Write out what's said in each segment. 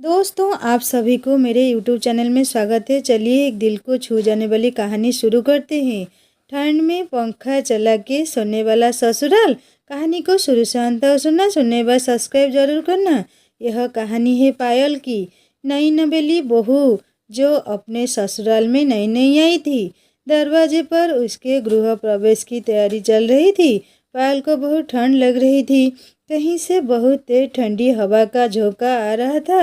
दोस्तों, आप सभी को मेरे YouTube चैनल में स्वागत है। चलिए एक दिल को छू जाने वाली कहानी शुरू करते हैं। ठंड में पंखा चला के सोने वाला ससुराल। कहानी को शुरू से अंत तक सुनना, सुनने बाद सब्सक्राइब जरूर करना। यह कहानी है पायल की। नई नवेली बहू जो अपने ससुराल में नई नई आई थी। दरवाजे पर उसके गृह प्रवेश की तैयारी चल रही थी। पायल को बहुत ठंड लग रही थी। कहीं से बहुत तेज ठंडी हवा का झोंका आ रहा था।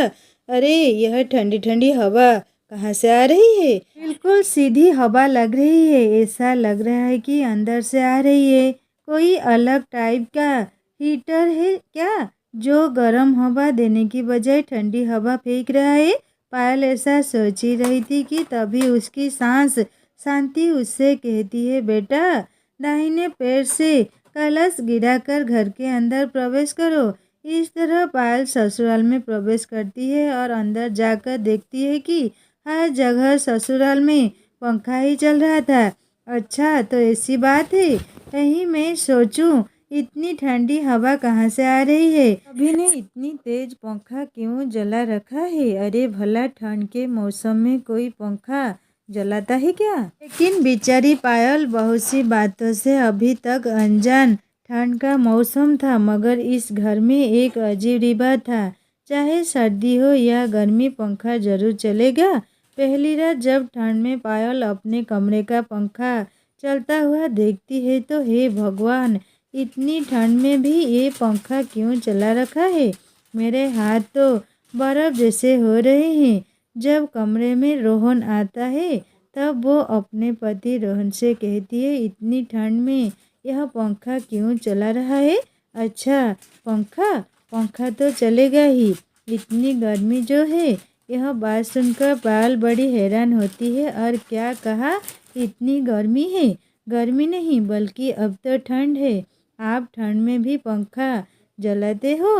अरे, यह ठंडी ठंडी हवा कहाँ से आ रही है? बिल्कुल सीधी हवा लग रही है। ऐसा लग रहा है कि अंदर से आ रही है। कोई अलग टाइप का हीटर है क्या, जो गर्म हवा देने की बजाय ठंडी हवा फेंक रहा है? पायल ऐसा सोच ही रही थी कि तभी उसकी सांस शांति उससे कहती है, बेटा, दाहिने पैर से कलश गिराकर घर के अंदर प्रवेश करो। इस तरह पायल ससुराल में प्रवेश करती है और अंदर जाकर देखती है कि हर जगह ससुराल में पंखा ही चल रहा था। अच्छा, तो ऐसी बात है। कहीं मैं सोचूं, इतनी ठंडी हवा कहाँ से आ रही है? अभी ने इतनी तेज पंखा क्यों जला रखा है? अरे भला ठंड के मौसम में कोई पंखा जलाता है क्या? लेकिन बेचारी पायल बहुत सी बातों से अभी तक अनजान। ठंड का मौसम था, मगर इस घर में एक अजीब रिवाज था। चाहे सर्दी हो या गर्मी, पंखा जरूर चलेगा। पहली रात जब ठंड में पायल अपने कमरे का पंखा चलता हुआ देखती है तो हे भगवान, इतनी ठंड में भी ये पंखा क्यों चला रखा है? मेरे हाथ तो बर्फ जैसे हो रहे हैं। जब कमरे में रोहन आता है तब वो अपने पति रोहन से कहती है, इतनी ठंड में यह पंखा क्यों चला रहा है? अच्छा, पंखा पंखा तो चलेगा ही, इतनी गर्मी जो है। यह बात सुनकर पायल बड़ी हैरान होती है। और क्या कहा? इतनी गर्मी है? गर्मी नहीं, बल्कि अब तो ठंड है। आप ठंड में भी पंखा जलाते हो?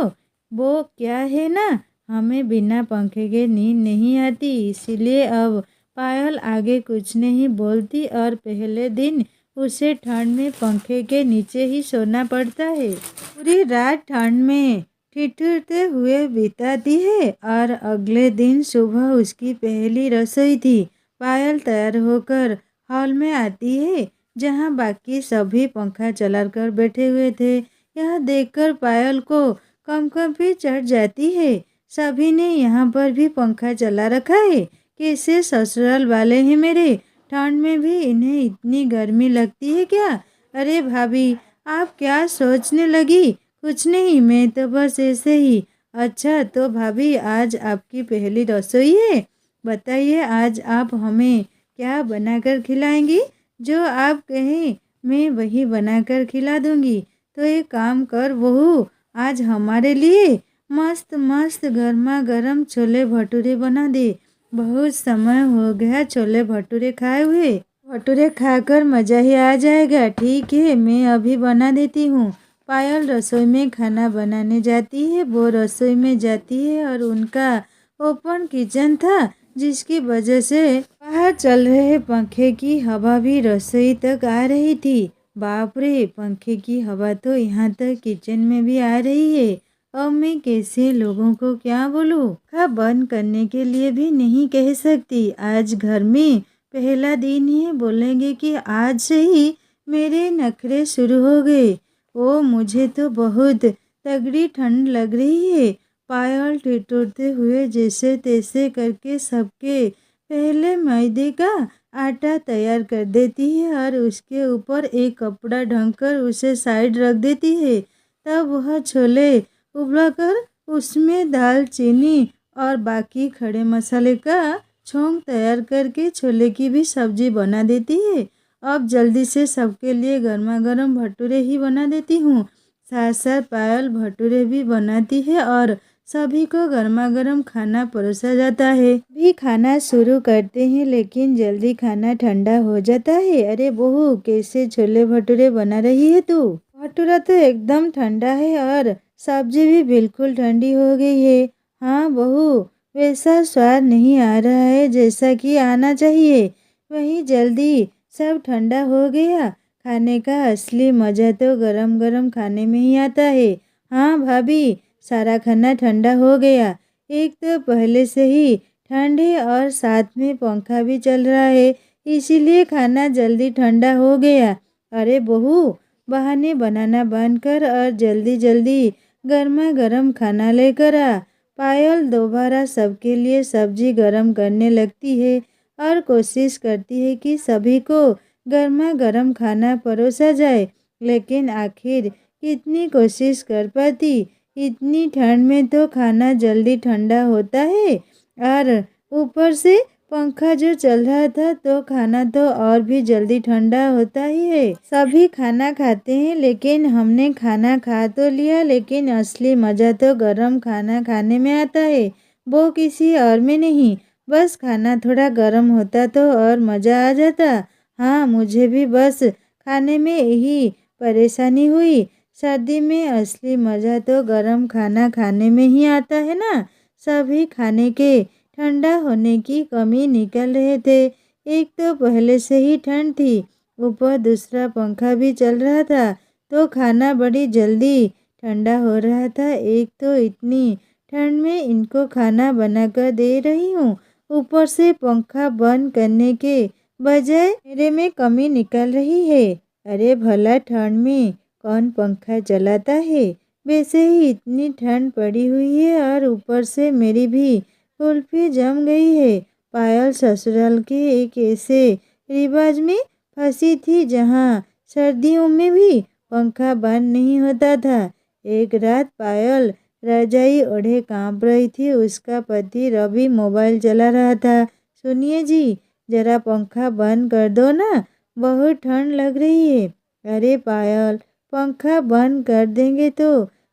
वो क्या है ना, हमें बिना पंखे के नींद नहीं आती। इसीलिए अब पायल आगे कुछ नहीं बोलती और पहले दिन उसे ठंड में पंखे के नीचे ही सोना पड़ता है। पूरी रात ठंड में ठिठुरते हुए बिताती है और अगले दिन सुबह उसकी पहली रसोई थी। पायल तैयार होकर हॉल में आती है, जहां बाकी सभी पंखा चलाकर बैठे हुए थे। यह देखकर पायल को कंपकंपी चढ़ जाती है। सभी ने यहाँ पर भी पंखा चला रखा है। कैसे ससुराल वाले हैं मेरे? ठंड में भी इन्हें इतनी गर्मी लगती है क्या? अरे भाभी, आप क्या सोचने लगी? कुछ नहीं, मैं तो बस ऐसे ही। अच्छा, तो भाभी, आज आपकी पहली रसोई है। बताइए, आज आप हमें क्या बनाकर खिलाएंगी? जो आप कहें मैं वही बनाकर खिला दूंगी। तो एक काम कर बहू, आज हमारे लिए मस्त मस्त गर्मा गर्म छोले भटूरे बना दे। बहुत समय हो गया छोले भटूरे खाए हुए। भटूरे खाकर मज़ा ही आ जाएगा। ठीक है, मैं अभी बना देती हूँ। पायल रसोई में खाना बनाने जाती है। वो रसोई में जाती है और उनका ओपन किचन था, जिसकी वजह से बाहर चल रहे पंखे की हवा भी रसोई तक आ रही थी। बाप रे, पंखे की हवा तो यहाँ तक किचन में भी आ रही है। अब मैं कैसे लोगों को क्या बोलूँ? पंखा बंद करने के लिए भी नहीं कह सकती। आज घर में पहला दिन ही बोलेंगे कि आज से ही मेरे नखरे शुरू हो गए। ओ, मुझे तो बहुत तगड़ी ठंड लग रही है। पायल ठिठुरते हुए जैसे तैसे करके सबके पहले मैदे का आटा तैयार कर देती है और उसके ऊपर एक कपड़ा ढककर उसे साइड रख देती है। तब वह छोले उबलाकर उसमें दाल, चीनी और बाकी खड़े मसाले का छौंक तैयार करके छोले की भी सब्जी बना देती है। अब जल्दी से सबके लिए गर्मा गर्म भटूरे ही बना देती हूँ। साथ साथ पायल भटूरे भी बनाती है और सभी को गर्मा गर्म खाना परोसा जाता है। भी खाना शुरू करते हैं, लेकिन जल्दी खाना ठंडा हो जाता है। अरे बहू, कैसे छोले भटूरे बना रही है तू? भटूरा तो एकदम ठंडा है और सब्जी भी बिल्कुल ठंडी हो गई है। हाँ बहू, वैसा स्वाद नहीं आ रहा है जैसा कि आना चाहिए। वही जल्दी सब ठंडा हो गया। खाने का असली मज़ा तो गरम गरम खाने में ही आता है। हाँ भाभी, सारा खाना ठंडा हो गया। एक तो पहले से ही ठंड है और साथ में पंखा भी चल रहा है, इसीलिए खाना जल्दी ठंडा हो गया। अरे बहू, बहाने बनाना बंद कर और जल्दी जल्दी गर्मा गर्म खाना लेकर आ। पायल दोबारा सबके लिए सब्जी गर्म करने लगती है और कोशिश करती है कि सभी को गर्मा गर्म खाना परोसा जाए, लेकिन आखिर कितनी कोशिश कर पाती। इतनी ठंड में तो खाना जल्दी ठंडा होता है और ऊपर से पंखा जो चल रहा था तो खाना तो और भी जल्दी ठंडा होता ही है। सभी खाना खाते हैं, लेकिन हमने खाना खा तो लिया, लेकिन असली मज़ा तो गरम खाना खाने में आता है, वो किसी और में नहीं। बस खाना थोड़ा गर्म होता तो और मज़ा आ जाता। हाँ, मुझे भी बस खाने में यही परेशानी हुई। सर्दी में असली मज़ा तो गरम खाना खाने में ही आता है ना। सभी खाने के ठंडा होने की कमी निकल रहे थे। एक तो पहले से ही ठंड थी, ऊपर दूसरा पंखा भी चल रहा था, तो खाना बड़ी जल्दी ठंडा हो रहा था। एक तो इतनी ठंड में इनको खाना बनाकर दे रही हूँ, ऊपर से पंखा बंद करने के बजाय मेरे में कमी निकल रही है। अरे भला ठंड में कौन पंखा चलाता है। वैसे ही इतनी ठंड पड़ी हुई है और ऊपर से मेरी भी कुल्फी जम गई है। पायल ससुराल के एक ऐसे रिवाज में फंसी थी जहाँ सर्दियों में भी पंखा बंद नहीं होता था। एक रात पायल रजाई ओढ़े कांप रही थी। उसका पति रवि मोबाइल चला रहा था। सुनिए जी, जरा पंखा बंद कर दो ना, बहुत ठंड लग रही है। अरे पायल, पंखा बंद कर देंगे तो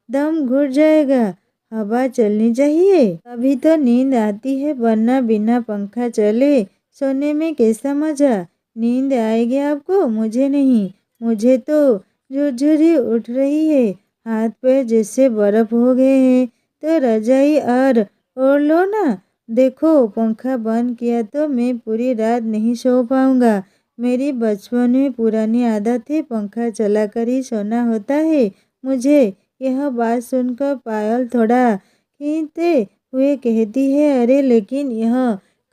दम घुट जाएगा, हवा चलनी चाहिए, अभी तो नींद आती है, वरना बिना पंखा चले सोने में कैसा मजा। नींद आएगी आपको, मुझे नहीं। मुझे तो झुरझुरी उठ रही है, हाथ पैर जैसे बर्फ हो गए हैं। तो रजाई और ओढ़ लो ना। देखो, पंखा बंद किया तो मैं पूरी रात नहीं सो पाऊंगा। मेरी बचपन में पुरानी आदत है, पंखा चलाकर ही सोना होता है। मुझे यह बात सुनकर पायल थोड़ा खींचते हुए कहती है, अरे लेकिन यह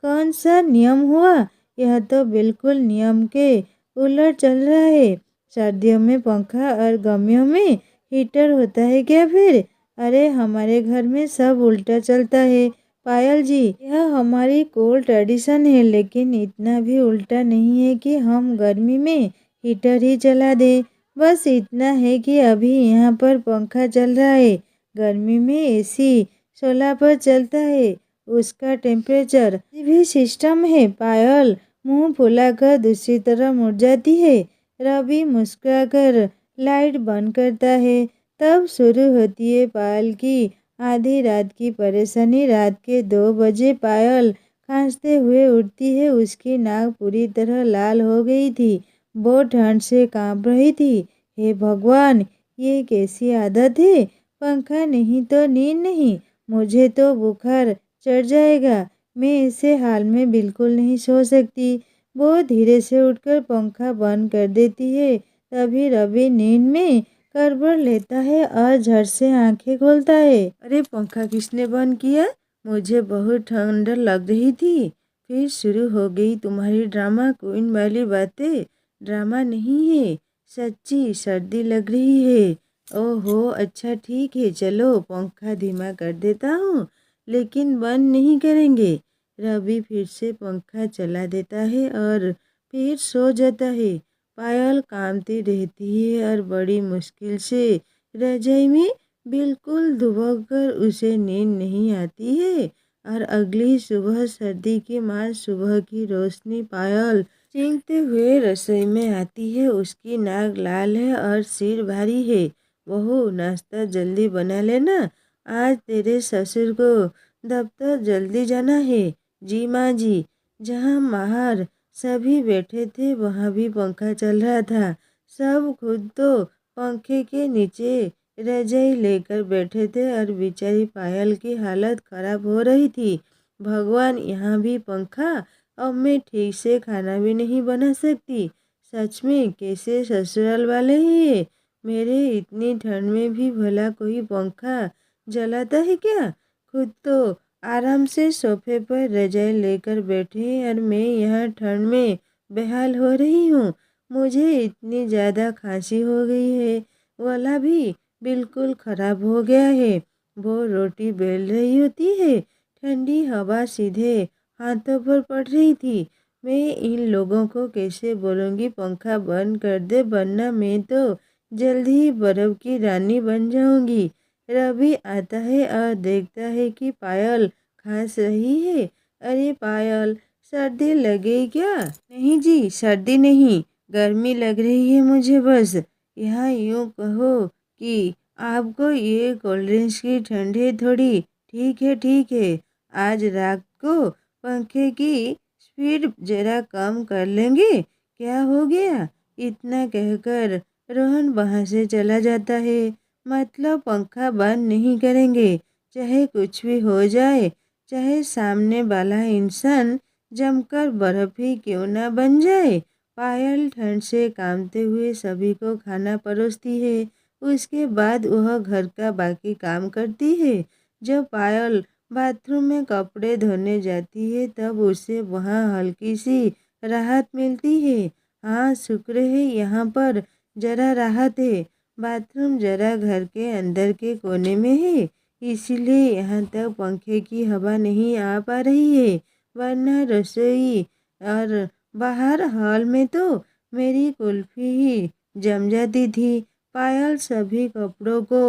कौन सा नियम हुआ। यह तो बिल्कुल नियम के उलट चल रहा है। सर्दियों में पंखा और गर्मियों में हीटर होता है क्या फिर। अरे हमारे घर में सब उल्टा चलता है पायल जी। यह हमारी कोल ट्रेडिशन है, लेकिन इतना भी उल्टा नहीं है कि हम गर्मी में हीटर ही चला दें। बस इतना है कि अभी यहाँ पर पंखा चल रहा है, गर्मी में एसी 16 पर चलता है, उसका टेम्परेचर भी सिस्टम है। पायल मुंह फुलाकर दूसरी तरफ मुड़ जाती है। रवि मुस्कुराकर लाइट बंद करता है। तब शुरू होती है पायल की आधी रात की परेशानी। रात के 2 बजे पायल खांसते हुए उठती है। उसकी नाक पूरी तरह लाल हो गई थी, वो ठंड से कांप रही थी। हे भगवान, ये कैसी आदत है। पंखा नहीं तो नींद नहीं, मुझे तो बुखार चढ़ जाएगा। मैं ऐसे हाल में बिल्कुल नहीं सो सकती। वो धीरे से उठकर पंखा बंद कर देती है। तभी रवि नींद में करवट लेता है और झट से आंखें खोलता है। अरे पंखा किसने बंद किया। मुझे बहुत ठंड लग रही थी। फिर शुरू हो गई तुम्हारी ड्रामा क्वीन वाली बातें। ड्रामा नहीं है, सच्ची सर्दी लग रही है। ओहो अच्छा ठीक है, चलो पंखा धीमा कर देता हूँ, लेकिन बंद नहीं करेंगे। रवि फिर से पंखा चला देता है और फिर सो जाता है। पायल कांपती रहती है और बड़ी मुश्किल से रजाई में बिल्कुल दुबक कर उसे नींद नहीं आती है। और अगली सुबह सर्दी के मार सुबह की रोशनी पायल चीखते हुए रसोई में आती है। उसकी नाक लाल है और सिर भारी है। बहू, नाश्ता जल्दी बना लेना, आज तेरे ससुर को दफ्तर जल्दी जाना है। जी माँ जी। जहाँ बाहर सभी बैठे थे वहाँ भी पंखा चल रहा था। सब खुद तो पंखे के नीचे रजाई लेकर बैठे थे और बेचारी पायल की हालत खराब हो रही थी। भगवान, यहाँ भी पंखा। अब मैं ठीक से खाना भी नहीं बना सकती। सच में कैसे ससुराल वाले ही है। मेरे इतनी ठंड में भी भला कोई पंखा जलाता है क्या। खुद तो आराम से सोफे पर रजाई लेकर बैठे और मैं यहाँ ठंड में बेहाल हो रही हूँ। मुझे इतनी ज़्यादा खांसी हो गई है, गला भी बिल्कुल ख़राब हो गया है। वो रोटी बेल रही होती है, ठंडी हवा सीधे हाथों पर पड़ रही थी। मैं इन लोगों को कैसे बोलूँगी पंखा बंद कर दे, वरना मैं तो जल्द ही बर्फ़ की रानी बन जाऊँगी। रवि आता है और देखता है कि पायल खांस रही है। अरे पायल, सर्दी लगी क्या? नहीं जी, सर्दी नहीं, गर्मी लग रही है मुझे बस। यहाँ यूँ कहो कि आपको ये कोल्ड ड्रिंक्स की ठंडी थोड़ी। ठीक है, आज रात को पंखे की स्पीड ज़रा कम कर लेंगे। क्या हो गया? इतना कहकर रोहन वहाँ से चला जाता है। मतलब पंखा बंद नहीं करेंगे, चाहे कुछ भी हो जाए, चाहे सामने वाला इंसान जमकर बर्फ ही क्यों ना बन जाए। पायल ठंड से कांपते हुए सभी को खाना परोसती है। उसके बाद वह घर का बाकी काम करती है। जब पायल बाथरूम में कपड़े धोने जाती है तब उसे वहाँ हल्की सी राहत मिलती है। हाँ, शुक्र है यहाँ पर ज़रा राहत है। बाथरूम ज़रा घर के अंदर के कोने में है, इसीलिए यहाँ तक पंखे की हवा नहीं आ पा रही है, वरना रसोई और बाहर हॉल में तो मेरी कुल्फी ही जम जाती थी। पायल सभी कपड़ों को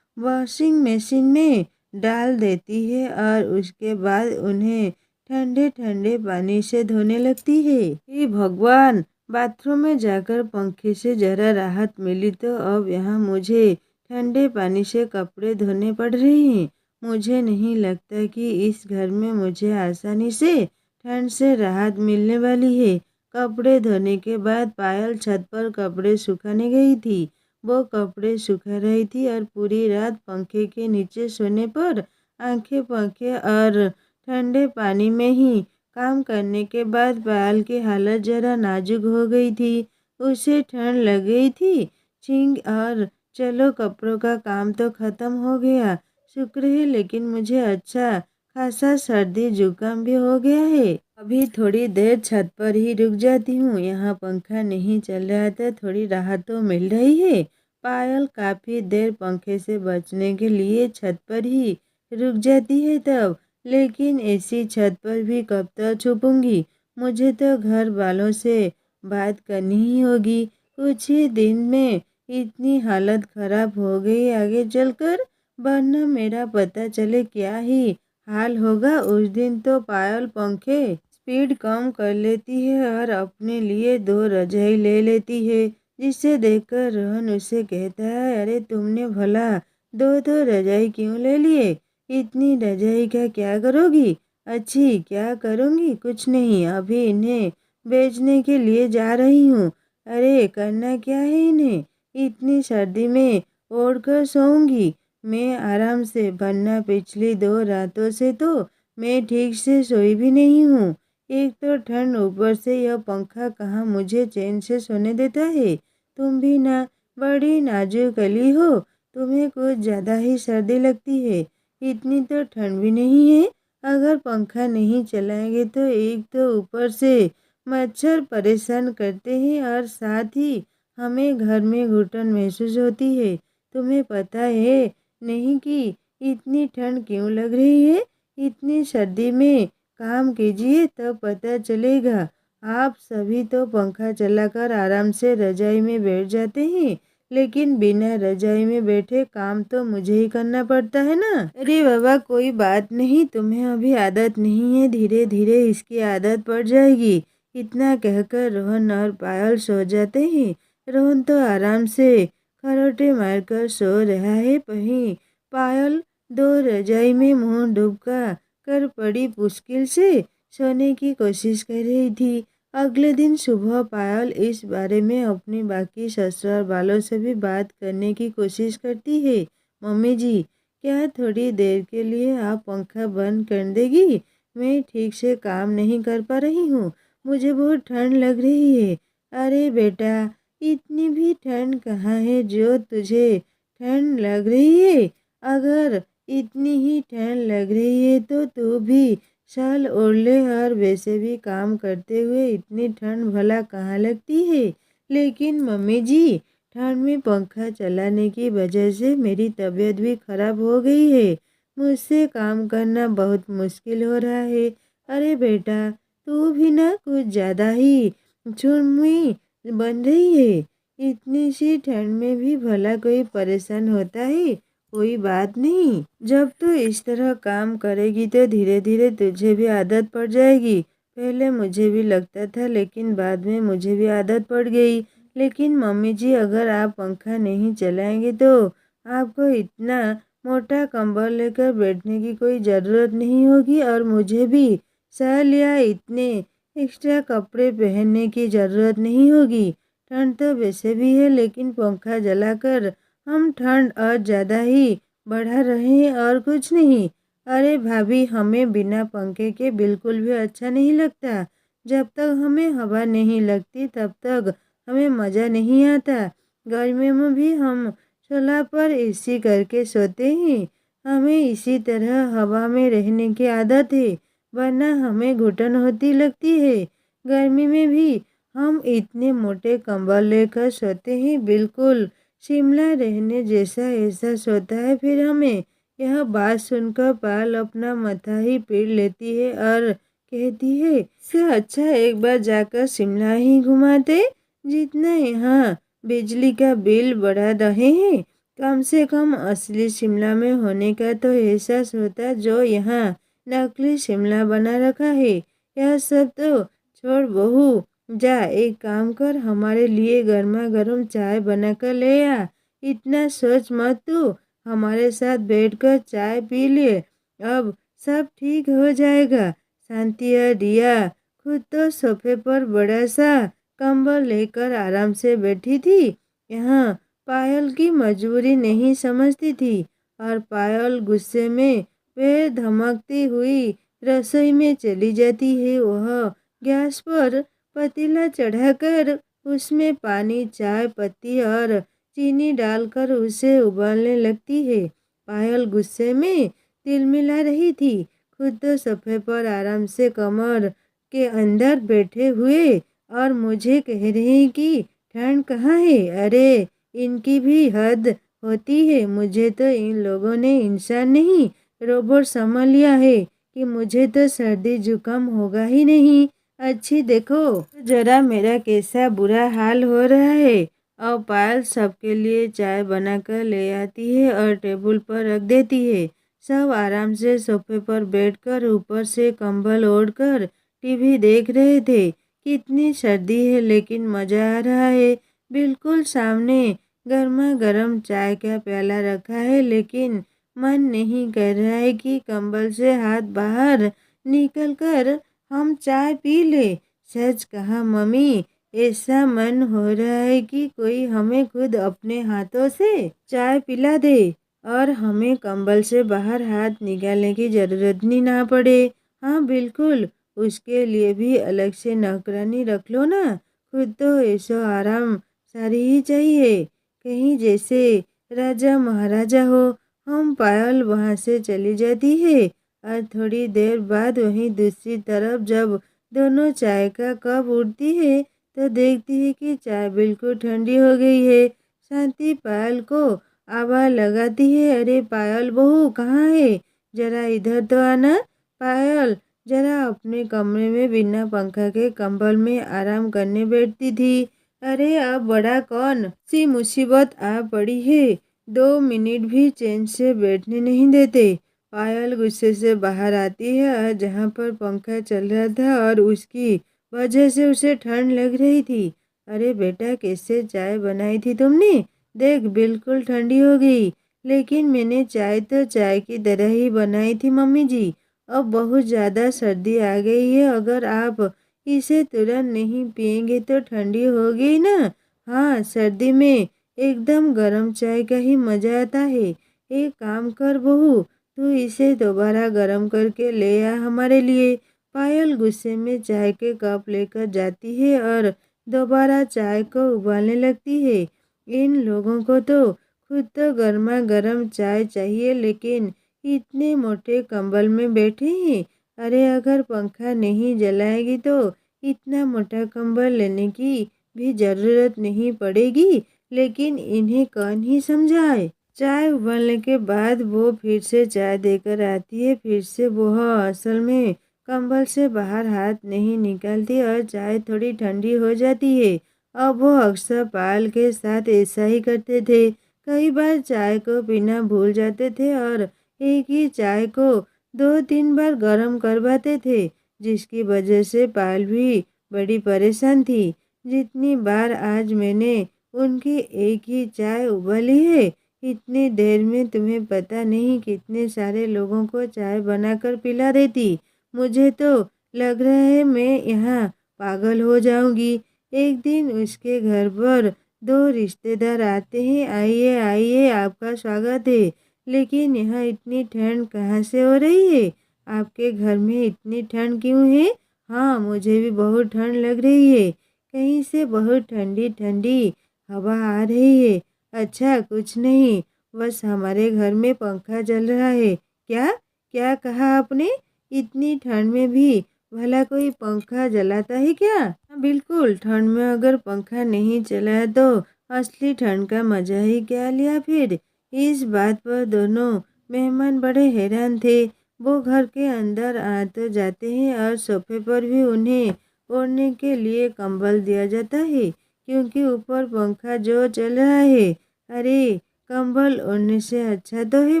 वॉशिंग मशीन में डाल देती है और उसके बाद उन्हें ठंडे ठंडे पानी से धोने लगती है। हे भगवान, बाथरूम में जाकर पंखे से ज़रा राहत मिली तो अब यहाँ मुझे ठंडे पानी से कपड़े धोने पड़ रहे हैं। मुझे नहीं लगता कि इस घर में मुझे आसानी से ठंड से राहत मिलने वाली है। कपड़े धोने के बाद पायल छत पर कपड़े सुखाने गई थी। वो कपड़े सुखा रही थी और पूरी रात पंखे के नीचे सोने पर आंखें पंखे और ठंडे पानी में ही काम करने के बाद पायल की हालत ज़रा नाजुक हो गई थी। उसे ठंड लग गई थी। छींक और चलो कपड़ों का काम तो ख़त्म हो गया, शुक्र है, लेकिन मुझे अच्छा खासा सर्दी जुकाम भी हो गया है। अभी थोड़ी देर छत पर ही रुक जाती हूँ, यहाँ पंखा नहीं चल रहा था, थोड़ी राहत तो मिल रही है। पायल काफ़ी देर पंखे से बचने के लिए छत पर ही रुक जाती है तब, लेकिन ऐसी छत पर भी कब तक छुपूंगी। मुझे तो घर वालों से बात करनी ही होगी। कुछ ही दिन में इतनी हालत ख़राब हो गई आगे चलकर, वरना मेरा पता चले क्या ही हाल होगा। उस दिन तो पायल पंखे स्पीड कम कर लेती है और अपने लिए 2 रजाई ले लेती है, जिसे देखकर रोहन उसे कहता है, अरे तुमने भला 2 रजाई क्यों ले लिए? इतनी रजाई का क्या करोगी? अच्छी, क्या करूँगी? कुछ नहीं, अभी इन्हें बेचने के लिए जा रही हूँ। अरे करना क्या है इन्हें? इतनी सर्दी में ओढ़ कर सोऊंगी मैं आराम से, वरना पिछली 2 रातों से तो मैं ठीक से सोई भी नहीं हूँ। एक तो ठंड, ऊपर से यह पंखा कहाँ मुझे चैन से सोने देता है। तुम भी ना बड़ी नाजुक अली हो, तुम्हें कुछ ज़्यादा ही सर्दी लगती है। इतनी तो ठंड भी नहीं है। अगर पंखा नहीं चलाएंगे तो एक तो ऊपर से मच्छर परेशान करते हैं और साथ ही हमें घर में घुटन महसूस होती है। तुम्हें पता है नहीं कि इतनी ठंड क्यों लग रही है? इतनी सर्दी में काम कीजिए तब पता चलेगा। आप सभी तो पंखा चलाकर आराम से रजाई में बैठ जाते हैं, लेकिन बिना रजाई में बैठे काम तो मुझे ही करना पड़ता है ना। अरे बाबा, कोई बात नहीं, तुम्हें अभी आदत नहीं है, धीरे धीरे इसकी आदत पड़ जाएगी। इतना कहकर रोहन और पायल सो जाते हैं। रोहन तो आराम से खरोटे मारकर सो रहा है, वहीं पायल 2 रजाई में मुंह डुबका कर बड़ी मुश्किल से सोने की कोशिश कर रही थी। अगले दिन सुबह पायल इस बारे में अपने बाकी ससुराल वालों से भी बात करने की कोशिश करती है। मम्मी जी, क्या थोड़ी देर के लिए आप पंखा बंद कर देगी? मैं ठीक से काम नहीं कर पा रही हूँ, मुझे बहुत ठंड लग रही है। अरे बेटा, इतनी भी ठंड कहाँ है जो तुझे ठंड लग रही है? अगर इतनी ही ठंड लग रही है तो तू भी शाल ओढ़ ले, और वैसे भी काम करते हुए इतनी ठंड भला कहाँ लगती है। लेकिन मम्मी जी, ठंड में पंखा चलाने की वजह से मेरी तबीयत भी खराब हो गई है। मुझसे काम करना बहुत मुश्किल हो रहा है। अरे बेटा, तू भी ना कुछ ज़्यादा ही चुनमुई बन रही है। इतनी सी ठंड में भी भला कोई परेशान होता है? कोई बात नहीं, जब तू इस तरह काम करेगी तो धीरे धीरे तुझे भी आदत पड़ जाएगी। पहले मुझे भी लगता था, लेकिन बाद में मुझे भी आदत पड़ गई। लेकिन मम्मी जी, अगर आप पंखा नहीं चलाएंगे तो आपको इतना मोटा कंबल लेकर बैठने की कोई ज़रूरत नहीं होगी, और मुझे भी शाल या इतने एक्स्ट्रा कपड़े पहनने की ज़रूरत नहीं होगी। ठंड तो वैसे भी है, लेकिन पंखा जलाकर हम ठंड और ज़्यादा ही बढ़ा रहे हैं और कुछ नहीं। अरे भाभी, हमें बिना पंखे के बिल्कुल भी अच्छा नहीं लगता। जब तक हमें हवा नहीं लगती तब तक हमें मज़ा नहीं आता। गर्मियों में भी हम चूल्हा पर एसी करके सोते हैं। हमें इसी तरह हवा में रहने की आदत है, वरना हमें घुटन होती लगती है। गर्मी में भी हम इतने मोटे कंबल लेकर सोते हैं, बिल्कुल शिमला रहने जैसा एहसास होता है। फिर हमें यह बात सुनकर पायल अपना माथा ही पीट लेती है और कहती है, इससे अच्छा एक बार जाकर शिमला ही घुमाते। जितना यहाँ बिजली का बिल बढ़ा रहे हैं, कम से कम असली शिमला में होने का तो एहसास होता जो यहाँ नकली शिमला बना रखा है। यह सब तो छोड़ बहू, जा एक काम कर, हमारे लिए गर्मा गर्म चाय बनाकर ले आ। इतना सोच मत तू, हमारे साथ बैठकर चाय पी ले, अब सब ठीक हो जाएगा। शांति और रिया खुद तो सोफे पर बड़ा सा कंबल लेकर आराम से बैठी थी। यहाँ पायल की मजबूरी नहीं समझती थी, और पायल गुस्से में पैर धमकती हुई रसोई में चली जाती है। वह गैस पर पतीला चढ़ाकर उसमें पानी, चाय पत्ती और चीनी डालकर उसे उबालने लगती है। पायल गुस्से में तिलमिला रही थी। खुद तो सोफे पर आराम से कमर के अंदर बैठे हुए और मुझे कह रहे हैं कि ठंड कहाँ है। अरे इनकी भी हद होती है। मुझे तो इन लोगों ने इंसान नहीं रोबोट समझ लिया है कि मुझे तो सर्दी जुकाम होगा ही नहीं। अच्छी देखो जरा मेरा कैसा बुरा हाल हो रहा है। और पायल सबके लिए चाय बनाकर ले आती है और टेबल पर रख देती है। सब आराम से सोफे पर बैठकर ऊपर से कंबल ओढ़कर टीवी देख रहे थे। कितनी सर्दी है, लेकिन मज़ा आ रहा है। बिल्कुल सामने गर्मा गर्म चाय का प्याला रखा है, लेकिन मन नहीं कर रहा है कि कंबल से हाथ बाहर निकलकर हम चाय पी ले। सच कहा मम्मी, ऐसा मन हो रहा है कि कोई हमें खुद अपने हाथों से चाय पिला दे, और हमें कंबल से बाहर हाथ निकालने की ज़रूरत ही ना पड़े। हाँ बिल्कुल, उसके लिए भी अलग से नौकरानी रख लो ना। खुद तो ऐसो आराम सारी ही चाहिए, कहीं जैसे राजा महाराजा हो। हम पायल वहाँ से चली जाती है, और थोड़ी देर बाद वहीं दूसरी तरफ जब दोनों चाय का कप उठती है तो देखती है कि चाय बिल्कुल ठंडी हो गई है। शांति पायल को आवाज़ लगाती है, अरे पायल बहू कहाँ है, जरा इधर तो आना। पायल जरा अपने कमरे में बिना पंखा के कंबल में आराम करने बैठती थी। अरे अब बड़ा कौन सी मुसीबत आ पड़ी है, 2 मिनट भी चैन से बैठने नहीं देते। पायल गुस्से से बाहर आती है, और जहाँ पर पंखा चल रहा था और उसकी वजह से उसे ठंड लग रही थी। अरे बेटा, कैसे चाय बनाई थी तुमने, देख बिल्कुल ठंडी हो गई। लेकिन मैंने चाय तो चाय की तरह ही बनाई थी मम्मी जी। अब बहुत ज़्यादा सर्दी आ गई है, अगर आप इसे तुरंत नहीं पियेंगे तो ठंडी हो गई ना। हाँ, सर्दी में एकदम गर्म चाय का ही मज़ा आता है। एक काम कर बहू, तू इसे दोबारा गर्म करके ले आ हमारे लिए। पायल गुस्से में चाय के कप लेकर जाती है और दोबारा चाय को उबालने लगती है। इन लोगों को तो खुद तो गर्मा गर्म चाय चाहिए, लेकिन इतने मोटे कंबल में बैठी हैं। अरे अगर पंखा नहीं जलाएगी तो इतना मोटा कंबल लेने की भी ज़रूरत नहीं पड़ेगी। लेकिन इन्हें कौन ही समझाए। चाय उबलने के बाद वो फिर से चाय देकर आती है। फिर से वह असल में कंबल से बाहर हाथ नहीं निकालती और चाय थोड़ी ठंडी हो जाती है। अब वो अक्सर पायल के साथ ऐसा ही करते थे। कई बार चाय को पीना भूल जाते थे और एक ही चाय को 2-3 बार गर्म करवाते थे, जिसकी वजह से पायल भी बड़ी परेशान थी। जितनी बार आज मैंने उनकी एक ही चाय उबाली है, इतनी देर में तुम्हें पता नहीं कितने सारे लोगों को चाय बनाकर पिला देती। मुझे तो लग रहा है मैं यहाँ पागल हो जाऊंगी। एक दिन उसके घर पर 2 रिश्तेदार आते हैं। आइए आइए, आपका स्वागत है। लेकिन यहाँ इतनी ठंड कहाँ से हो रही है? आपके घर में इतनी ठंड क्यों है? हाँ, मुझे भी बहुत ठंड लग रही है। कहीं से बहुत ठंडी ठंडी हवा आ रही है। अच्छा, कुछ नहीं, बस हमारे घर में पंखा चल रहा है। क्या क्या कहा आपने? इतनी ठंड में भी भला कोई पंखा जलाता है क्या? हाँ, बिल्कुल। ठंड में अगर पंखा नहीं चला तो असली ठंड का मजा ही क्या लिया फिर? इस बात पर दोनों मेहमान बड़े हैरान थे। वो घर के अंदर आ तो जाते हैं और सोफे पर भी उन्हें ओढ़ने के लिए कंबल दिया जाता है, क्योंकि ऊपर पंखा जो चल रहा है। अरे, कंबल ओढ़ने से अच्छा तो है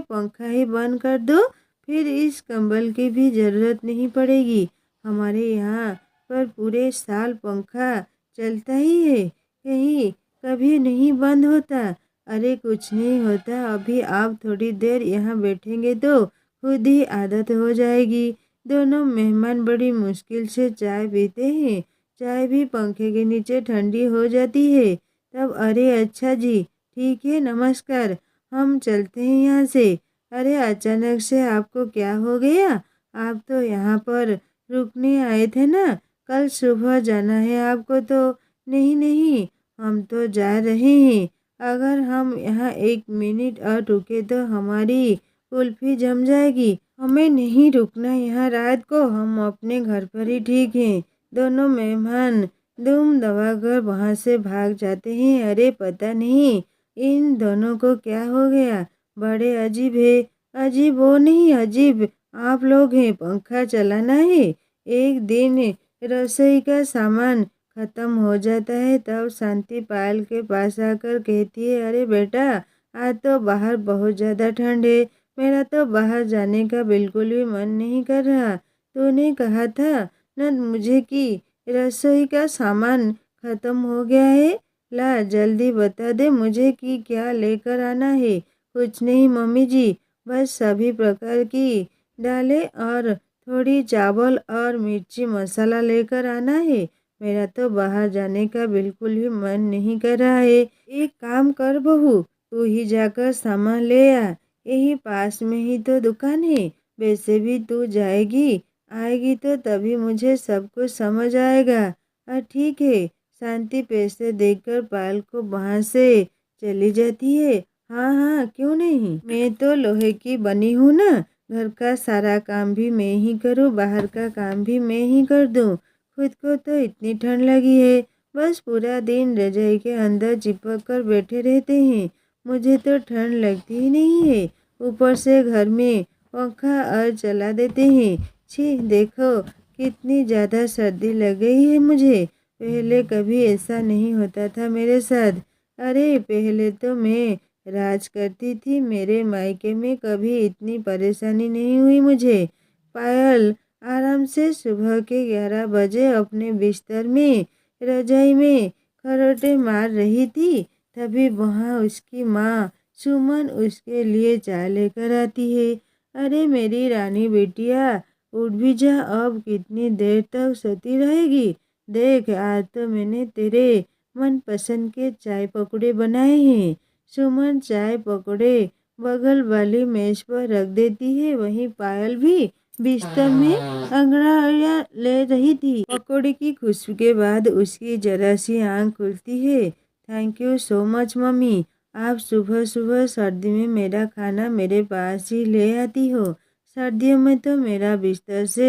पंखा ही बंद कर दो, फिर इस कंबल की भी ज़रूरत नहीं पड़ेगी। हमारे यहाँ पर पूरे साल पंखा चलता ही है, कहीं कभी नहीं बंद होता। अरे कुछ नहीं होता, अभी आप थोड़ी देर यहाँ बैठेंगे तो खुद ही आदत हो जाएगी। दोनों मेहमान बड़ी मुश्किल से चाय पीते हैं। चाय भी पंखे के नीचे ठंडी हो जाती है। तब अरे अच्छा जी, ठीक है, नमस्कार, हम चलते हैं यहाँ से। अरे अचानक से आपको क्या हो गया? आप तो यहाँ पर रुकने आए थे ना? कल सुबह जाना है आपको तो? नहीं नहीं, हम तो जा रहे हैं। अगर हम यहाँ 1 मिनट और रुके तो हमारी कुल्फी जम जाएगी। हमें नहीं रुकना यहाँ रात को, हम अपने घर पर ही ठीक हैं। दोनों मेहमान दुम दबाकर वहाँ से भाग जाते हैं। अरे पता नहीं इन दोनों को क्या हो गया, बड़े अजीब है। अजीब वो नहीं, अजीब आप लोग हैं। पंखा चलाना है, एक दिन रसोई का सामान खत्म हो जाता है, तब शांति पायल के पास आकर कहती है, अरे बेटा, आज तो बाहर बहुत ज़्यादा ठंड है, मेरा तो बाहर जाने का बिल्कुल भी मन नहीं कर रहा। तूने कहा था न मुझे कि रसोई का सामान खत्म हो गया है। ला जल्दी बता दे मुझे कि क्या लेकर आना है। कुछ नहीं मम्मी जी, बस सभी प्रकार की दालें और थोड़ी चावल और मिर्ची मसाला लेकर आना है। मेरा तो बाहर जाने का बिल्कुल भी मन नहीं कर रहा है। एक काम कर बहू, तू ही जाकर सामान ले आ, यही पास में ही तो दुकान है। वैसे भी तू जाएगी आएगी तो तभी मुझे सब कुछ समझ आएगा। ठीक है। शांति पैसे देकर पायल को वहाँ से चली जाती है। हाँ हाँ, क्यों नहीं, मैं तो लोहे की बनी हूँ ना। घर का सारा काम भी मैं ही करूँ, बाहर का काम भी मैं ही कर दूँ। खुद को तो इतनी ठंड लगी है, बस पूरा दिन रजाई के अंदर चिपक कर बैठे रहते हैं। मुझे तो ठंड लगती ही नहीं है, ऊपर से घर में पंखा और चला देते हैं। छी, देखो कितनी ज़्यादा सर्दी लग गई है मुझे। पहले कभी ऐसा नहीं होता था मेरे साथ। अरे पहले तो मैं राज करती थी, मेरे मायके में कभी इतनी परेशानी नहीं हुई मुझे। पायल आराम से सुबह के 11 बजे अपने बिस्तर में रजाई में खरोटे मार रही थी। तभी वहाँ उसकी माँ सुमन उसके लिए चाय लेकर आती है। अरे मेरी रानी बेटिया, उठ भी जा, अब कितनी देर तक सोती रहेगी? देख, आज तो मैंने तेरे मनपसंद के चाय पकौड़े बनाए हैं। सुमन चाय पकौड़े बगल वाली मेज पर रख देती है। वहीं पायल भी बिस्तर में अंगड़ाइयाँ ले रही थी। पकौड़े की खुशबू के बाद उसकी जरा सी आँख खुलती है। Thank you so much mummy, आप सुबह सुबह सर्दी में मेरा खाना मेरे पास ही ले आती हो। सर्दियों में तो मेरा बिस्तर से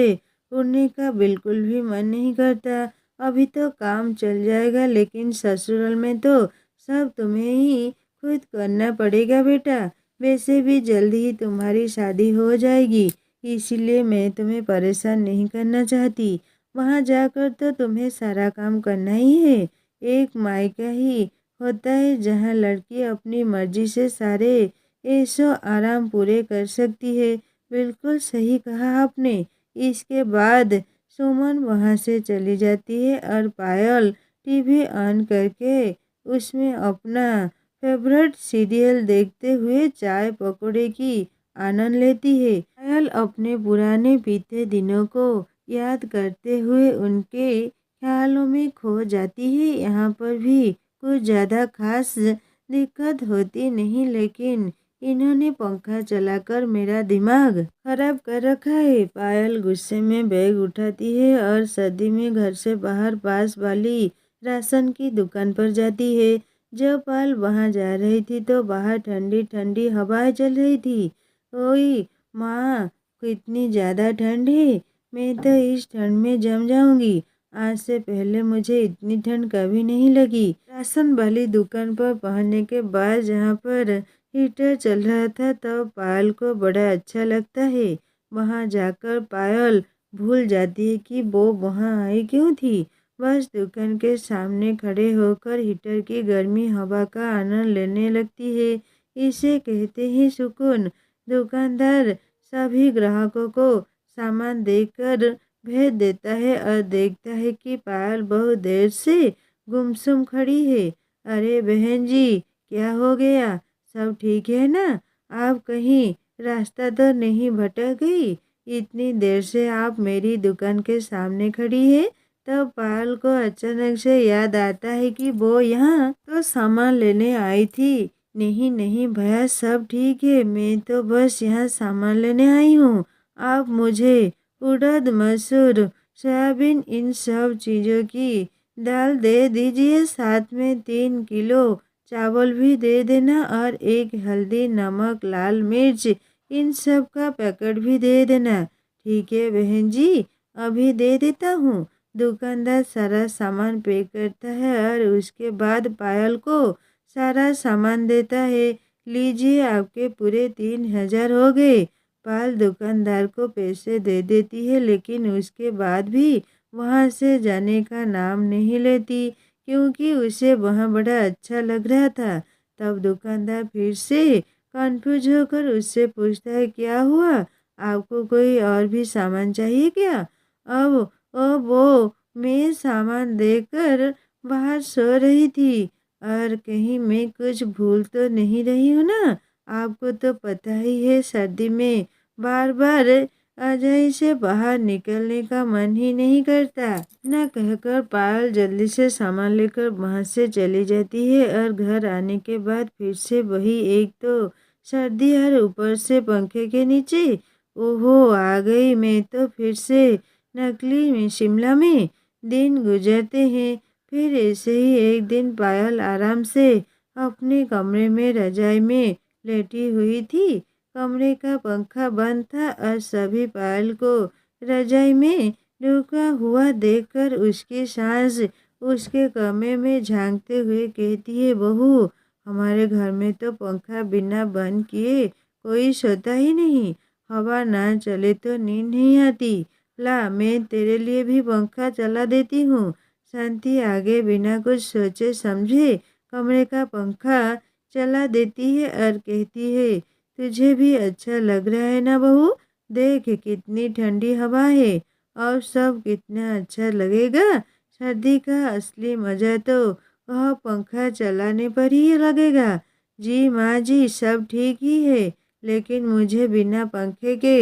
उड़ने का बिल्कुल भी मन नहीं करता। अभी तो काम चल जाएगा, लेकिन ससुराल में तो सब तुम्हें ही खुद करना पड़ेगा बेटा। वैसे भी जल्दी ही तुम्हारी शादी हो जाएगी, इसीलिए मैं तुम्हें परेशान नहीं करना चाहती। वहाँ जाकर तो तुम्हें सारा काम करना ही है। एक मायका ही होता है जहाँ लड़की अपनी मर्जी से सारे ऐशो आराम पूरे कर सकती है। बिल्कुल सही कहा आपने। इसके बाद सुमन वहाँ से चली जाती है और पायल टीवी ऑन करके उसमें अपना फेवरेट सीरियल देखते हुए चाय पकौड़े की आनंद लेती है। पायल अपने पुराने बीते दिनों को याद करते हुए उनके ख्यालों में खो जाती है। यहाँ पर भी कुछ ज़्यादा खास दिक्कत होती नहीं, लेकिन इन्होंने पंखा चलाकर मेरा दिमाग खराब कर रखा है। पायल गुस्से में बैग उठाती है और सर्दी में घर से बाहर पास वाली राशन की दुकान पर जाती है। जब पायल वहां जा रही थी तो बाहर ठंडी ठंडी हवाएं चल रही थी। ओए माँ, कितनी ज़्यादा ठंड है, मैं तो इस ठंड में जम जाऊंगी। आज से पहले मुझे इतनी ठंड कभी नहीं लगी। राशन वाली दुकान पर पहुंचने के बाद जहाँ पर हीटर चल रहा था, तब पायल को बड़ा अच्छा लगता है। वहाँ जाकर पायल भूल जाती है कि वो वहाँ आई क्यों थी। बस दुकान के सामने खड़े होकर हीटर की गर्मी हवा का आनंद लेने लगती है। इसे कहते हैं सुकून। दुकानदार सभी ग्राहकों को सामान देकर भेज देता है और देखता है कि पायल बहुत देर से गुमसुम खड़ी है। अरे बहन जी, क्या हो गया? सब ठीक है ना? आप कहीं रास्ता तो नहीं भटक गई? इतनी देर से आप मेरी दुकान के सामने खड़ी है। तब पायल को अचानक से याद आता है कि वो यहाँ तो सामान लेने आई थी। नहीं नहीं भैया, सब ठीक है, मैं तो बस यहाँ सामान लेने आई हूँ। आप मुझे उड़द, मसूर, सोयाबीन, इन सब चीज़ों की दाल दे दीजिए। साथ में 3 किलो चावल भी दे देना और एक हल्दी, नमक, लाल मिर्च, इन सब का पैकेट भी दे देना। ठीक है बहन जी, अभी दे देता हूँ। दुकानदार सारा सामान पे करता है और उसके बाद पायल को सारा सामान देता है। लीजिए, आपके पूरे 3,000 हो गए। पायल दुकानदार को पैसे दे देती है, लेकिन उसके बाद भी वहाँ से जाने का नाम नहीं लेती, क्योंकि उसे वहाँ बड़ा अच्छा लग रहा था। तब दुकानदार फिर से कंफ्यूज होकर उससे पूछता है, क्या हुआ? आपको कोई और भी सामान चाहिए क्या? अब वो मैं सामान देकर बाहर सो रही थी, और कहीं मैं कुछ भूल तो नहीं रही हूँ ना? आपको तो पता ही है, सर्दी में बार बार अजय से बाहर निकलने का मन ही नहीं करता। न कहकर पायल जल्दी से सामान लेकर वहां से चली जाती है और घर आने के बाद फिर से वही, एक तो सर्दी और ऊपर से पंखे के नीचे। ओहो, आ गई मैं तो फिर से नकली में शिमला में। दिन गुजरते हैं। फिर ऐसे ही एक दिन पायल आराम से अपने कमरे में रजाई में लेटी हुई थी। कमरे का पंखा बंद था और सभी पायल को रजाई में डूबा हुआ देखकर उसकी सास उसके कमरे में झांकते हुए कहती है, बहू, हमारे घर में तो पंखा बिना बंद किए कोई सोता ही नहीं। हवा ना चले तो नींद नहीं आती। ला, मैं तेरे लिए भी पंखा चला देती हूँ। शांति आगे बिना कुछ सोचे समझे कमरे का पंखा चला देती है और कहती है, तुझे भी अच्छा लग रहा है ना बहू? देख कितनी ठंडी हवा है, और सब कितना अच्छा लगेगा। सर्दी का असली मज़ा तो वह पंखा चलाने पर ही लगेगा। जी माँ जी, सब ठीक ही है, लेकिन मुझे बिना पंखे के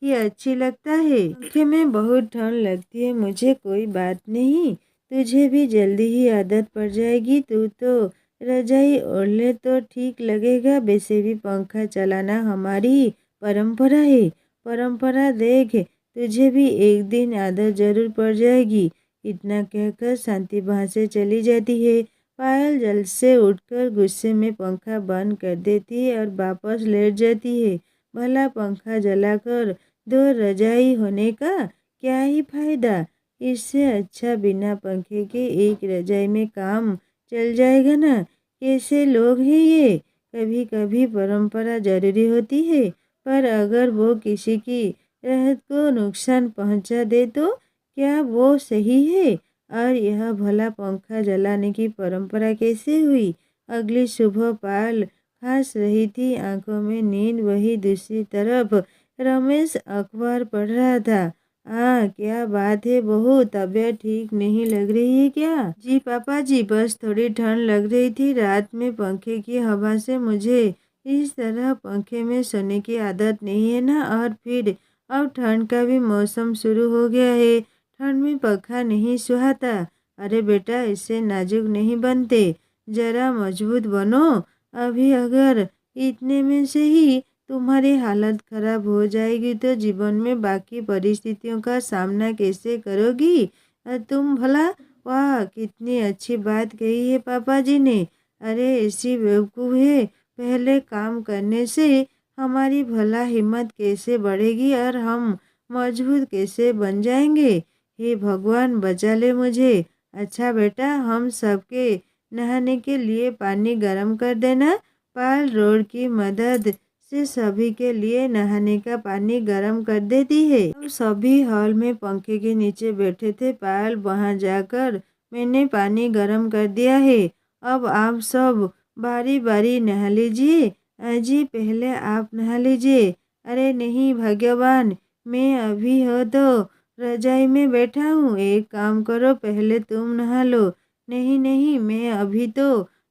ही अच्छी लगता है। पंखे में बहुत ठंड लगती है मुझे। कोई बात नहीं, तुझे भी जल्दी ही आदत पड़ जाएगी। तू तो रजाई ओढ़ ले तो ठीक लगेगा। वैसे भी पंखा चलाना हमारी परंपरा है। परंपरा देख, तुझे भी एक दिन आदत जरूर पड़ जाएगी। इतना कहकर शांति वहाँ से चली जाती है। पायल जल्द से उठकर गुस्से में पंखा बंद कर देती है और वापस लेट जाती है। भला पंखा जलाकर दो रजाई होने का क्या ही फायदा। इससे अच्छा बिना पंखे के एक रजाई में काम चल जाएगा ना। कैसे लोग हैं ये। कभी कभी परंपरा जरूरी होती है, पर अगर वो किसी की राहत को नुकसान पहुंचा दे तो क्या वो सही है। और यह भला पंखा जलाने की परंपरा कैसे हुई। अगली सुबह पायल खांस रही थी, आंखों में नींद। वही दूसरी तरफ रमेश अखबार पढ़ रहा था। क्या बात है बहू, तबीयत ठीक नहीं लग रही है क्या। जी पापा जी, बस थोड़ी ठंड लग रही थी। रात में पंखे की हवा से मुझे इस तरह पंखे में सोने की आदत नहीं है ना। और फिर अब ठंड का भी मौसम शुरू हो गया है। ठंड में पंखा नहीं सुहाता। अरे बेटा, इससे नाजुक नहीं बनते, जरा मजबूत बनो। अभी अगर इतने में से ही तुम्हारी हालत खराब हो जाएगी तो जीवन में बाकी परिस्थितियों का सामना कैसे करोगी। तुम भला। वाह, कितनी अच्छी बात कही है पापा जी ने। अरे ऐसी बेवकूफ़ है, पहले काम करने से हमारी भला हिम्मत कैसे बढ़ेगी और हम मजबूत कैसे बन जाएंगे। हे भगवान, बचा ले मुझे। अच्छा बेटा, हम सबके नहाने के लिए पानी गर्म कर देना। पायल रोड की मदद से सभी के लिए नहाने का पानी गर्म कर देती है। अब सभी हॉल में पंखे के नीचे बैठे थे। पायल, वहां जाकर मैंने पानी गर्म कर दिया है, अब आप सब बारी बारी नहा लीजिए। जी पहले आप नहा लीजिए। अरे नहीं भगवान, मैं अभी हो तो रजाई में बैठा हूँ। एक काम करो, पहले तुम नहा लो। नहीं नहीं, मैं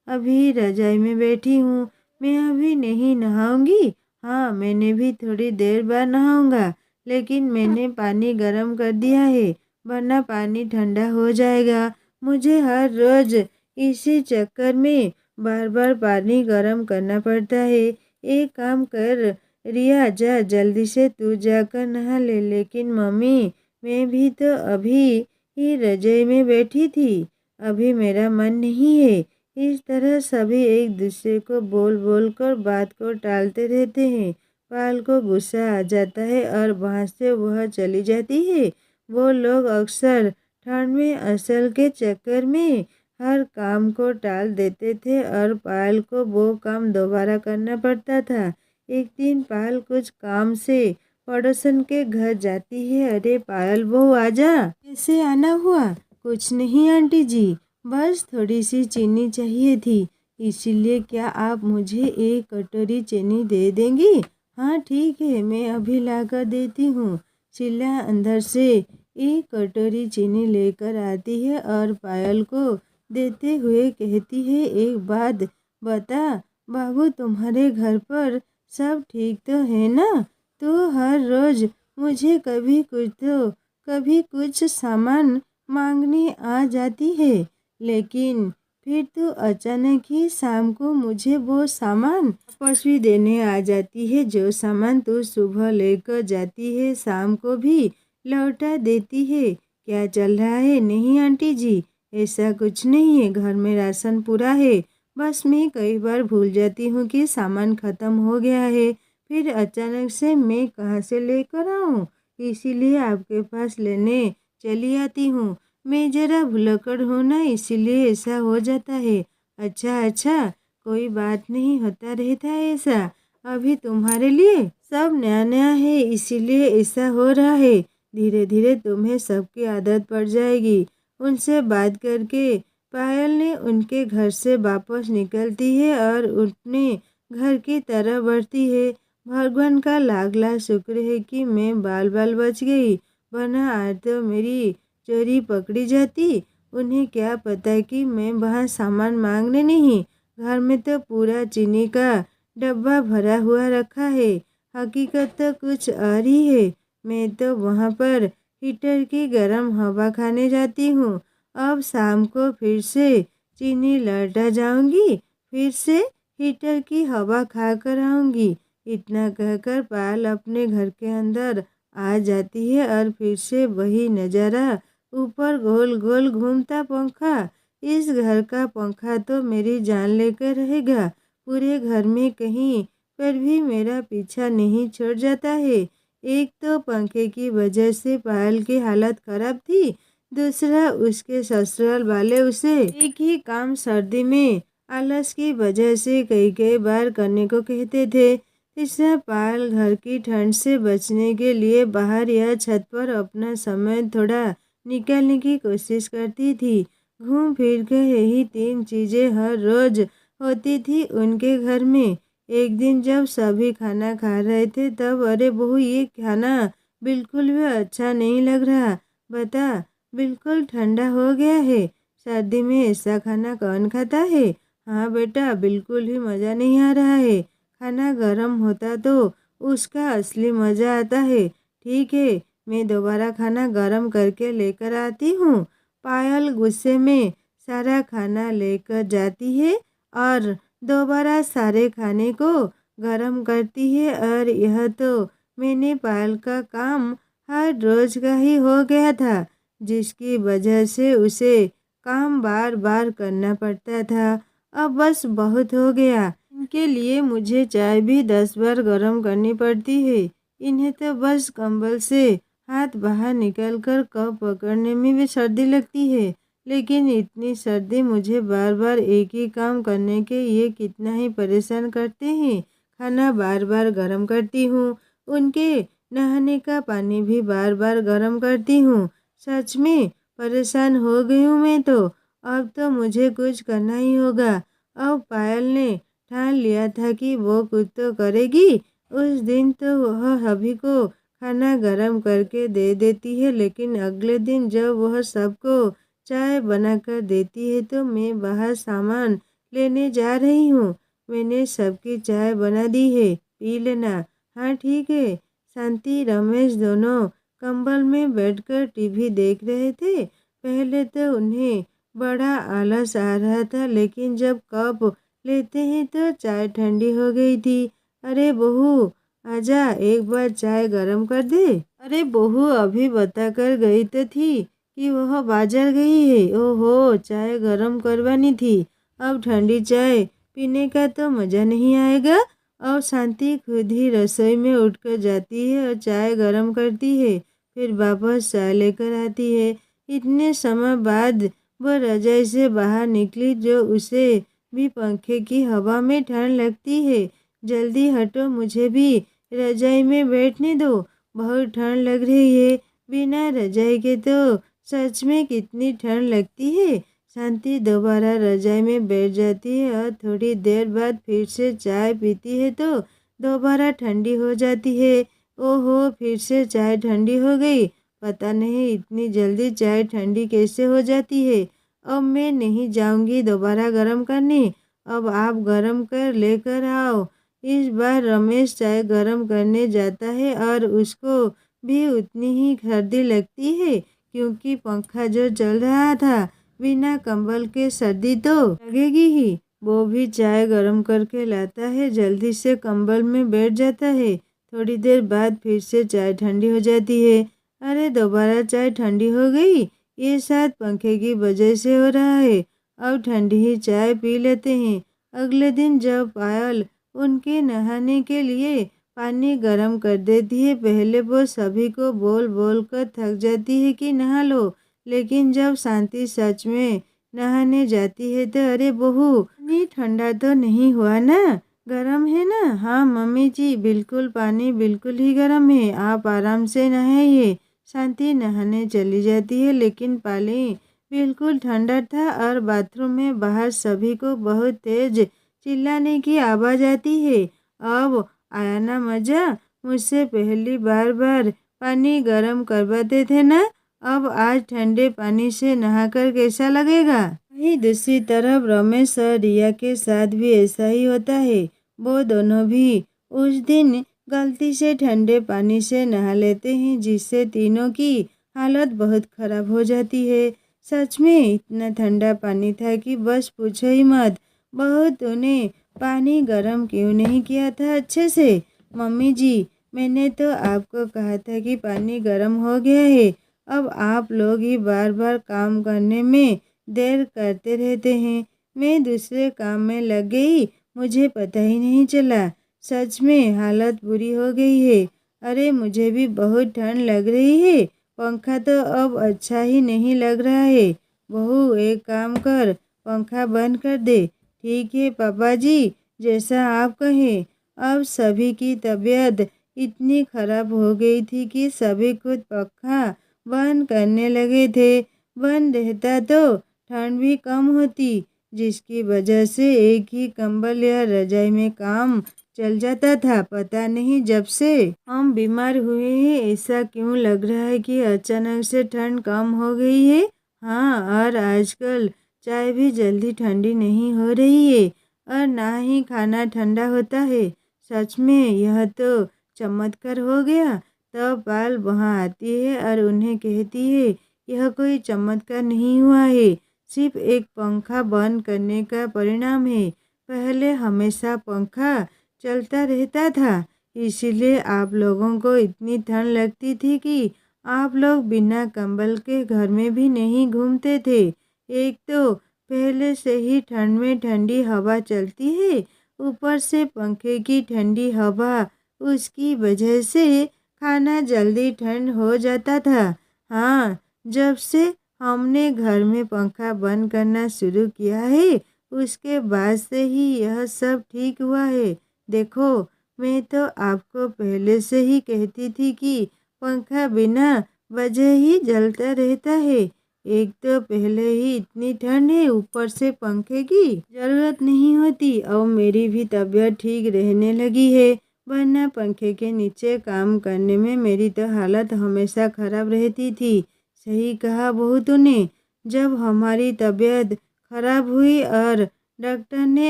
अभी रजाई में बैठी हूँ, मैं अभी नहीं नहाऊंगी। हाँ, मैंने भी थोड़ी देर बाद नहाऊंगा, लेकिन मैंने पानी गर्म कर दिया है, वरना पानी ठंडा हो जाएगा। मुझे हर रोज इसी चक्कर में बार बार पानी गर्म करना पड़ता है। एक काम कर रिया, जा जल्दी से तू जाकर नहा ले। लेकिन मम्मी, मैं भी तो अभी ही रजाई में बैठी थी, अभी मेरा मन नहीं है। इस तरह सभी एक दूसरे को बोल बोल कर बात को टालते रहते हैं। पायल को गुस्सा आ जाता है और वहाँ से वह चली जाती है। वो लोग अक्सर ठंड में असल के चक्कर में हर काम को टाल देते थे और पायल को वो काम दोबारा करना पड़ता था। एक दिन पायल कुछ काम से पड़ोसन के घर जाती है। अरे पायल बहू, आजा। कैसे आना हुआ। कुछ नहीं आंटी जी, बस थोड़ी सी चीनी चाहिए थी, इसीलिए क्या आप मुझे एक कटोरी चीनी दे देंगी। हाँ ठीक है, मैं अभी ला कर देती हूँ। शीला अंदर से एक कटोरी चीनी लेकर आती है और पायल को देते हुए कहती है, एक बात बता बाबू, तुम्हारे घर पर सब ठीक तो है ना। तो हर रोज मुझे कभी कुछ सामान मांगने आ जाती है, लेकिन फिर तो अचानक ही शाम को मुझे वो सामान वापस भी देने आ जाती है। जो सामान तो सुबह लेकर जाती है, शाम को भी लौटा देती है। क्या चल रहा है। नहीं आंटी जी, ऐसा कुछ नहीं है, घर में राशन पूरा है, बस मैं कई बार भूल जाती हूँ कि सामान ख़त्म हो गया है, फिर अचानक से मैं कहाँ से लेकर आऊँ, इसीलिए आपके पास लेने चली आती हूँ। मैं ज़रा भुलक्कड़ हूँ ना, इसीलिए ऐसा हो जाता है। अच्छा, कोई बात नहीं, होता रहता है ऐसा। अभी तुम्हारे लिए सब नया नया है, इसीलिए ऐसा हो रहा है। धीरे धीरे तुम्हें सबकी आदत पड़ जाएगी। उनसे बात करके पायल ने उनके घर से वापस निकलती है और अपने घर की तरफ बढ़ती है। भगवान का लाख लाख शुक्र है कि मैं बाल बाल बच गई, वरना आज तो मेरी चोरी पकड़ी जाती। उन्हें क्या पता कि मैं वहाँ सामान मांगने नहीं, घर में तो पूरा चीनी का डब्बा भरा हुआ रखा है। हकीकत तो कुछ और ही है। मैं तो वहाँ पर हीटर की गर्म हवा खाने जाती हूँ। अब शाम को फिर से चीनी लौटा जाऊंगी, फिर से हीटर की हवा खा कर आऊँगी। इतना कहकर पायल अपने घर के अंदर आ जाती है और फिर से वही नज़ारा, ऊपर गोल गोल घूमता पंखा, इस घर का पंखा तो मेरी जान लेकर रहेगा। पूरे घर में कहीं पर भी मेरा पीछा नहीं छोड़ जाता है। एक तो पंखे की वजह से पायल की हालत खराब थी, दूसरा उसके ससुराल वाले उसे एक ही काम सर्दी में आलस की वजह से कई कई बार करने को कहते थे। तीसरा, पायल घर की ठंड से बचने के लिए बाहर या छत पर अपना समय थोड़ा निकालने की कोशिश करती थी। घूम फिर कर यही 3 चीजें हर रोज होती थी उनके घर में। एक दिन जब सभी खाना खा रहे थे तब, अरे बहू, ये खाना बिल्कुल भी अच्छा नहीं लग रहा। बता, बिल्कुल ठंडा हो गया है। सर्दी में ऐसा खाना कौन खाता है? हाँ बेटा, बिल्कुल ही मज़ा नहीं आ रहा है। खाना गर्म होता तो उसका असली मज़ा आता है। ठीक है, मैं दोबारा खाना गर्म करके लेकर आती हूँ। पायल गुस्से में सारा खाना लेकर जाती है और दोबारा सारे खाने को गर्म करती है। और यह तो मैंने पायल का काम हर रोज का ही हो गया था, जिसकी वजह से उसे काम बार बार करना पड़ता था। अब बस बहुत हो गया। इनके लिए मुझे चाय भी 10 बार गर्म करनी पड़ती है। इन्हें तो बस कंबल से हाथ बाहर निकलकर कप पकड़ने में भी सर्दी लगती है, लेकिन इतनी सर्दी मुझे बार बार एक ही काम करने के ये कितना ही परेशान करते हैं। खाना बार बार गर्म करती हूँ, उनके नहाने का पानी भी बार बार गर्म करती हूँ। सच में परेशान हो गई हूँ मैं तो। अब तो मुझे कुछ करना ही होगा। अब पायल ने ठान लिया था कि वो कुछ तो करेगी। उस दिन तो वह सभी को खाना गर्म करके दे देती है, लेकिन अगले दिन जब वह सबको चाय बनाकर देती है तो मैं बाहर सामान लेने जा रही हूँ। मैंने सबकी चाय बना दी है, पी लेना। हाँ ठीक है। शांति रमेश दोनों कंबल में बैठकर टीवी देख रहे थे। पहले तो उन्हें बड़ा आलस आ रहा था, लेकिन जब कप लेते हैं तो चाय ठंडी हो गई थी। अरे बहू, आजा, एक बार चाय गरम कर दे। अरे बहू अभी बता कर गई तो थी कि वह बाजार गई है। ओहो, चाय गरम करवानी थी। अब ठंडी चाय पीने का तो मज़ा नहीं आएगा। और शांति खुद ही रसोई में उठकर जाती है और चाय गरम करती है, फिर वापस चाय लेकर आती है। इतने समय बाद वह रजाई से बाहर निकली, जो उसे भी पंखे की हवा में ठंड लगती है। जल्दी हटो, मुझे भी रजाई में बैठने दो, बहुत ठंड लग रही है। बिना रजाई के तो सच में कितनी ठंड लगती है। शांति दोबारा रजाई में बैठ जाती है और थोड़ी देर बाद फिर से चाय पीती है तो दोबारा ठंडी हो जाती है। ओहो, फिर से चाय ठंडी हो गई। पता नहीं इतनी जल्दी चाय ठंडी कैसे हो जाती है। अब मैं नहीं जाऊंगी दोबारा गर्म करने, अब आप गर्म कर लेकर आओ। इस बार रमेश चाय गर्म करने जाता है और उसको भी उतनी ही सर्दी लगती है, क्योंकि पंखा जो चल रहा था, बिना कंबल के सर्दी तो लगेगी ही। वो भी चाय गर्म करके लाता है, जल्दी से कंबल में बैठ जाता है। थोड़ी देर बाद फिर से चाय ठंडी हो जाती है। अरे, दोबारा चाय ठंडी हो गई। ये शायद पंखे की वजह से हो रहा है। अब ठंडी ही चाय पी लेते हैं। अगले दिन जब पायल उनके नहाने के लिए पानी गर्म कर देती है, पहले वो सभी को बोल बोल कर थक जाती है कि नहा लो, लेकिन जब शांति सच में नहाने जाती है तो, अरे बहू, पानी ठंडा तो नहीं हुआ ना, गर्म है ना? हाँ मम्मी जी, बिल्कुल, पानी बिल्कुल ही गर्म है, आप आराम से नहाइए। शांति नहाने चली जाती है, लेकिन पानी बिल्कुल ठंडा था और बाथरूम में बाहर सभी को बहुत तेज चिल्लाने की आवाज़ आती है। अब आया ना मज़ा? मुझसे पहली बार बार पानी गर्म करवाते थे ना, अब आज ठंडे पानी से नहाकर कैसा लगेगा? वहीं दूसरी तरफ रमेश और रिया के साथ भी ऐसा ही होता है। वो दोनों भी उस दिन गलती से ठंडे पानी से नहा लेते हैं, जिससे तीनों की हालत बहुत ख़राब हो जाती है। सच में इतना ठंडा पानी था कि बस पूछो ही मत। बहू, तूने पानी गर्म क्यों नहीं किया था अच्छे से? मम्मी जी, मैंने तो आपको कहा था कि पानी गर्म हो गया है। अब आप लोग ही बार बार काम करने में देर करते रहते हैं। मैं दूसरे काम में लग गई, मुझे पता ही नहीं चला। सच में हालत बुरी हो गई है। अरे मुझे भी बहुत ठंड लग रही है। पंखा तो अब अच्छा ही नहीं लग रहा है। बहू एक काम कर, पंखा बंद कर दे। ठीक है पापा जी, जैसा आप कहें। अब सभी की तबीयत इतनी खराब हो गई थी कि सभी खुद पंखा बंद करने लगे थे। बंद रहता तो ठंड भी कम होती, जिसकी वजह से एक ही कंबल या रजाई में काम चल जाता था। पता नहीं जब से हम बीमार हुए हैं ऐसा क्यों लग रहा है कि अचानक से ठंड कम हो गई है। हाँ, और आजकल चाय भी जल्दी ठंडी नहीं हो रही है और ना ही खाना ठंडा होता है। सच में यह तो चमत्कार हो गया। तब पाल वहाँ आती है और उन्हें कहती है, यह कोई चमत्कार नहीं हुआ है, सिर्फ एक पंखा बंद करने का परिणाम है। पहले हमेशा पंखा चलता रहता था, इसीलिए आप लोगों को इतनी ठंड लगती थी कि आप लोग बिना कंबल के घर में भी नहीं घूमते थे। एक तो पहले से ही ठंड में ठंडी हवा चलती है, ऊपर से पंखे की ठंडी हवा, उसकी वजह से खाना जल्दी ठंड हो जाता था। हाँ, जब से हमने घर में पंखा बंद करना शुरू किया है, उसके बाद से ही यह सब ठीक हुआ है। देखो, मैं तो आपको पहले से ही कहती थी कि पंखा बिना वजह ही जलता रहता है। एक तो पहले ही इतनी ठंड है, ऊपर से पंखे की जरूरत नहीं होती। अब मेरी भी तबीयत ठीक रहने लगी है, वरना पंखे के नीचे काम करने में मेरी तो हालत हमेशा खराब रहती थी। सही कहा बहू तूने। जब हमारी तबीयत खराब हुई और डॉक्टर ने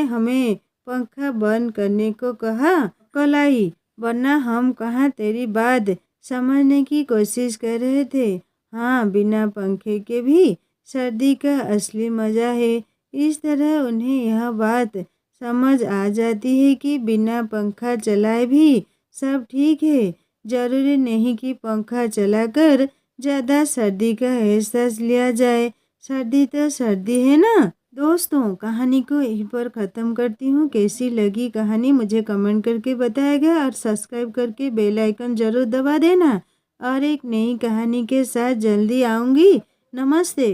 हमें पंखा बंद करने को कहा, कल आई, वरना हम कहाँ तेरी बात समझने की कोशिश कर रहे थे। हाँ, बिना पंखे के भी सर्दी का असली मज़ा है। इस तरह उन्हें यह बात समझ आ जाती है कि बिना पंखा चलाए भी सब ठीक है। जरूरी नहीं कि पंखा चलाकर ज़्यादा सर्दी का एहसास लिया जाए। सर्दी तो सर्दी है ना। दोस्तों, कहानी को यहीं पर ख़त्म करती हूँ। कैसी लगी कहानी मुझे कमेंट करके बताएगा और सब्सक्राइब करके बेल आइकन ज़रूर दबा देना। और एक नई कहानी के साथ जल्दी आऊँगी। नमस्ते।